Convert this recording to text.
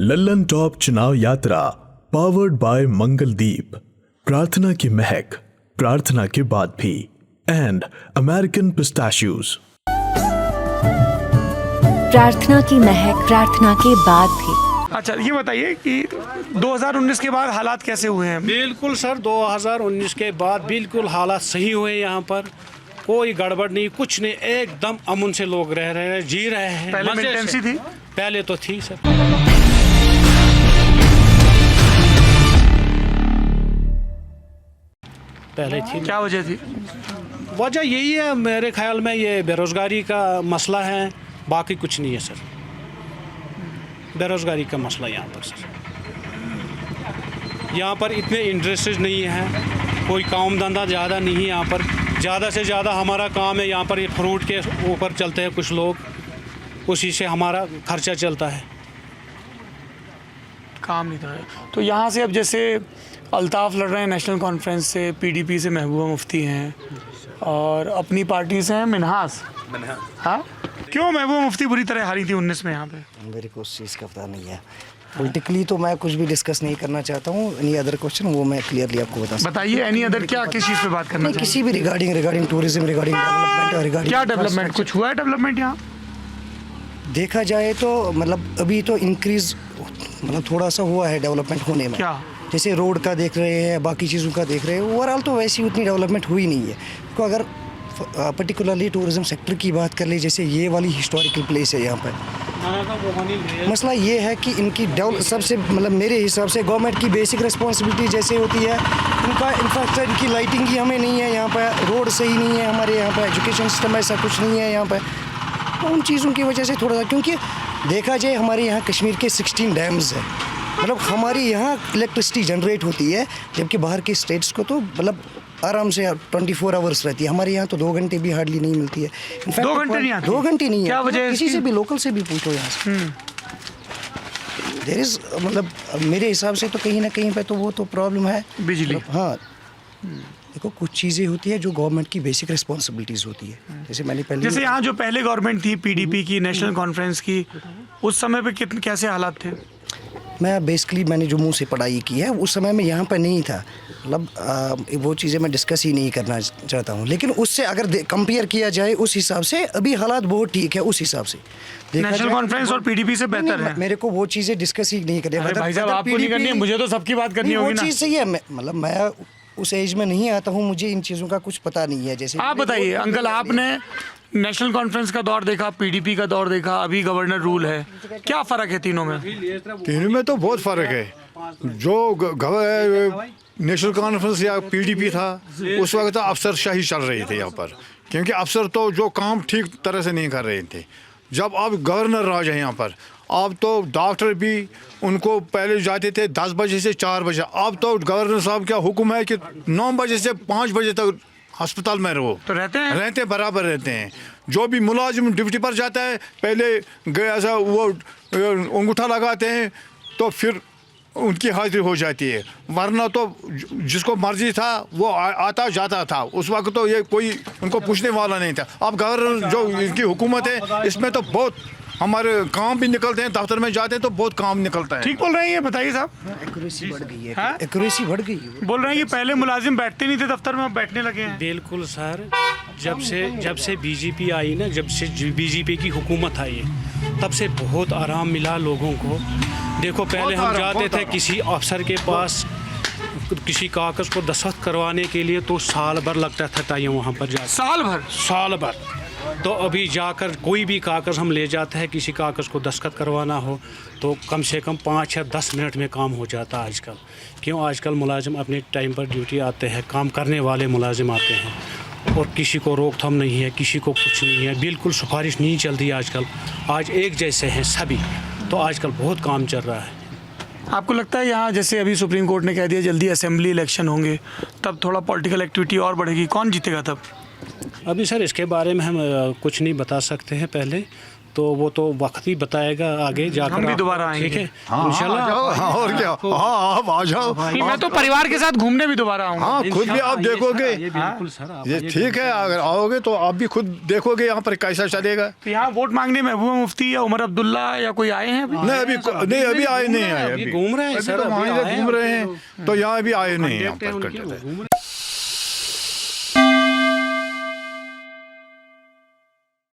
Lallan top चुनाव यात्रा powered by Mangaldeep, प्रार्थना की महक, प्रार्थना के बाद भी, एंड अमेरिकन पिस्ताशियोज। प्रार्थना की महक, प्रार्थना के बाद भी। अच्छा, ये बताइए कि 2019 के बाद हालात कैसे हुए हैं? बिल्कुल सर, 2019 के बाद बिल्कुल हालात सही हुए। यहाँ पर कोई गड़बड़ नहीं, कुछ नहीं, एकदम अमन से लोग रह रहे हैं, जी रहे हैं। पहले मिलिटेंसी थी? पहले तो थी सर। पहले थी। क्या वजह थी? वजह यही है मेरे ख्याल में, ये बेरोज़गारी का मसला है, बाकी कुछ नहीं है सर। बेरोज़गारी का मसला यहाँ पर सर, यहाँ पर इतने इंडस्ट्रीज नहीं है, कोई काम धंधा ज़्यादा नहीं है यहाँ पर। ज़्यादा से ज़्यादा हमारा काम है यहाँ पर, ये फ्रूट के ऊपर चलते हैं कुछ लोग, उसी से हमारा खर्चा चलता है। काम नहीं था। तो यहाँ से अब जैसे अल्ताफ़ लड़ रहे हैं नेशनल कॉन्फ्रेंस से, पीडीपी से महबूबा मुफ्ती हैं और अपनी पार्टी से हैं मिन्हास। हाँ, क्यों महबूबा मुफ्ती बुरी तरह हारी थी 19 में यहाँ पे? मेरे को उस चीज़ का पता नहीं है। पॉलिटिकली तो मैं कुछ भी डिस्कस नहीं करना चाहता हूँ। एनी अदर क्वेश्चन वो मैं क्लियरली आपको बता सकता हूँ। बताइए, एनी अदर क्या, किस चीज़ पे बात करना नहीं, किसी भी रिगार्डिंग टूरिज्म, रिगार्डिंग डेवलपमेंट और रिगार्डिंग क्या डेवलपमेंट, कुछ हुआ है डेवलपमेंट यहाँ? देखा जाए तो मतलब अभी तो इंक्रीज मतलब थोड़ा सा हुआ है डेवलपमेंट होने में। क्या? जैसे रोड का देख रहे हैं, बाकी चीज़ों का देख रहे हैं, ओवरऑल तो वैसी उतनी डेवलपमेंट हुई नहीं है। तो अगर पर्टिकुलरली टूरिज्म सेक्टर की बात कर ले, जैसे ये वाली हिस्टोरिकल प्लेस है यहाँ पर, मसला ये है कि इनकी सबसे मतलब मेरे हिसाब से गवर्नमेंट की बेसिक रिस्पॉन्सिबिलिटी जैसे होती है, इनका इंफ्रास्ट्रक्चर, इनकी लाइटिंग की हमें नहीं है यहाँ पर, रोड सही नहीं है हमारे यहाँ पर, एजुकेशन सिस्टम ऐसा कुछ नहीं है यहाँ पर। तो उन चीज़ों की वजह से थोड़ा सा, क्योंकि देखा जाए हमारे यहाँ कश्मीर के 16 डैम्स हैं, मतलब हमारी यहाँ इलेक्ट्रिसिटी जनरेट होती है, जबकि बाहर के स्टेट्स को तो मतलब आराम से 24 आवर्स रहती है। हमारे यहाँ तो 2 घंटे भी हार्डली नहीं मिलती है। इनफैक्ट 2 घंटे नहीं आती? 2 घंटे नहीं है। क्या वजह है? किसी से भी, लोकल से भी पूछो यहाँ से। देयर इज मतलब मेरे हिसाब से तो कहीं ना कहीं पे तो वो तो प्रॉब्लम है बिजली। हाँ, देखो कुछ चीज़ें होती है जो गवर्नमेंट की बेसिक रिस्पॉन्सिबिलिटीज़ होती है। जैसे मैंने पहले, जैसे यहाँ जो पहले गवर्नमेंट थी पीडीपी की, नेशनल कॉन्फ्रेंस की, उस समय पे कितने कैसे हालात थे? मैं बेसिकली मैंने जो मुँह से पढ़ाई की है, उस समय में यहाँ पर नहीं था, मतलब वो चीज़ें मैं डिस्कस ही नहीं करना चाहता हूँ। लेकिन उससे अगर कंपेयर किया जाए उस हिसाब से अभी हालात बहुत ठीक है। उस हिसाब से नेशनल कॉन्फ्रेंस और पीडीपी से बेहतर है। मेरे को वो चीज़ें डिस्कस ही नहीं करनी। भाई साहब, आपको नहीं करनी है, मुझे तो सबकी बात करनी होगी ना। वो चीज़ सही है, मतलब मैं उस एज में नहीं आता हूँ, मुझे इन चीज़ों का कुछ पता नहीं है। जैसे आप बताइए अंकल, आपने नेशनल कॉन्फ्रेंस का दौर देखा, पीडीपी का दौर देखा, अभी गवर्नर रूल है, क्या फ़र्क है तीनों में? तीनों में तो बहुत फ़र्क है। जो नेशनल कॉन्फ्रेंस या पीडीपी था, उस वक्त तो अफसरशाही चल रही थी यहाँ पर, क्योंकि अफसर तो जो काम ठीक तरह से नहीं कर रहे थे। जब अब गवर्नर राज है यहाँ पर, अब तो डॉक्टर भी उनको पहले जाते थे 10 बजे से 4 बजे, अब तो गवर्नर साहब का हुक्म है कि 9 बजे से 5 बजे तक अस्पताल में रहो। तो रहते बराबर रहते हैं। जो भी मुलाजिम ड्यूटी पर जाता है, पहले ऐसा वो अंगूठा लगाते हैं तो फिर उनकी हाजिरी हो जाती है, वरना तो जिसको मर्जी था वो आता जाता था। उस वक्त तो ये कोई उनको पूछने वाला नहीं था। अब गवर्नर जो इनकी हुकूमत है, इसमें तो बहुत हमारे काम भी निकलते हैं, दफ्तर में जाते हैं तो बहुत काम निकलता है। ठीक बोल रहे हैं ये, बताइए साहब। एक्यूरेसी बढ़ गई है। हाँ? एक्यूरेसी बढ़ गई है। बोल रहे हैं कि पहले मुलाजिम बैठते नहीं थे दफ्तर में, अब बैठने लगे हैं। बिल्कुल सर, जब से बीजेपी आई ना, जब से बीजेपी की हुकूमत आई है, तब से बहुत आराम मिला लोगों को। देखो पहले हम जाते थे किसी अफसर के पास किसी कागज़ को दस्तखत करवाने के लिए, तो साल भर लगता था टाइम वहाँ पर जा। साल भर। तो अभी जाकर कोई भी कागज़ हम ले जाते हैं, किसी कागज़ को दस्तखत करवाना हो तो कम से कम 5 या 10 मिनट में काम हो जाता है आजकल। क्यों? आजकल मुलाजिम अपने टाइम पर ड्यूटी आते हैं, काम करने वाले मुलाजिम आते हैं और किसी को रोकथाम नहीं है, किसी को कुछ नहीं है, बिल्कुल सिफारिश नहीं चलती आजकल। आज एक जैसे हैं सभी, तो आजकल बहुत काम चल रहा है। आपको लगता है यहाँ जैसे अभी सुप्रीम कोर्ट ने कह दिया जल्दी असेंबली इलेक्शन होंगे, तब थोड़ा पॉलिटिकल एक्टिविटी और बढ़ेगी, कौन जीतेगा तब? अभी सर इसके बारे में हम कुछ नहीं बता सकते हैं पहले, तो तो वो तो वक्त ही बताएगा आगे जाकर। हम भी आप- दोबारा आएंगे। ठीक है, हाँ, इंशाल्लाह। आ जाओ, हाँ, और क्या, हाँ आप आ जाओ। नहीं, मैं तो परिवार के साथ घूमने भी दोबारा आऊंगा। हाँ खुद भी आप देखोगे, ये बिल्कुल सर, आप ये आइए, ठीक है, अगर आओगे तो आप भी खुद देखोगे यहाँ पर कैसा चलेगा। तो यहाँ वोट मांगने महबूबा मुफ्ती या उमर अब्दुल्ला या कोई आए हैं अभी? नहीं अभी आए नहीं आए, अभी घूम रहे हैं अभी सर, तो वहाँ अभी से आए घूम हैं, रहे हैं, तो यहाँ अभी आए नहीं हैं यहाँ देखते हैं पर उनके, वो कटरे। घूम रहे हैं।